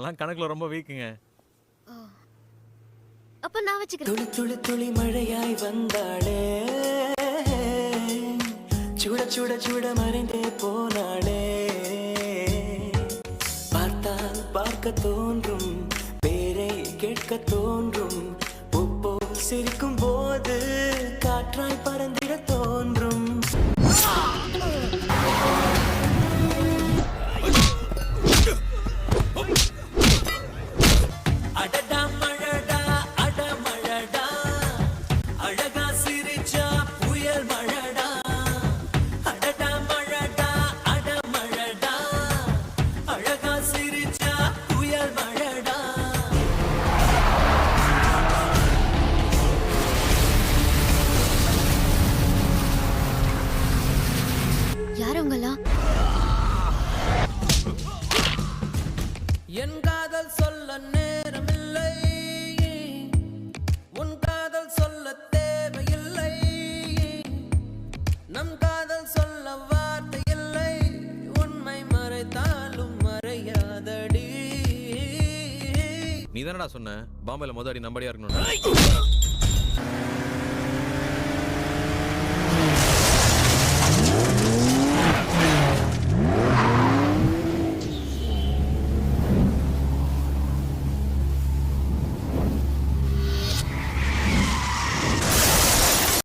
அதெல்லாம் கணக்குல ரொம்ப வீக்குங்க. அப்ப நான் வச்சுக்கிறேன். துளி துளி துளி மழையாய் வந்தாளே, சுட சுட சுட மறைந்தே போனாளே. பார்த்தால் பார்க்க தோன்றும், பேரை கேட்க தோன்றும், உப்போ சிரிக்கும் போது காற்றாய் பறந்திட தோன்றும். என் காதல் சொல்ல நேரமில்லை, உன் காதல் சொல்ல தேவையில்லை, நம் காதல் சொல்ல வார்த்தை இல்லை, உண்மை மறைத்தாலும் மறையாதடி. நீ தானடா சொன்ன பாம்பேல மொத அடி நம்படியா இருக்கணும்.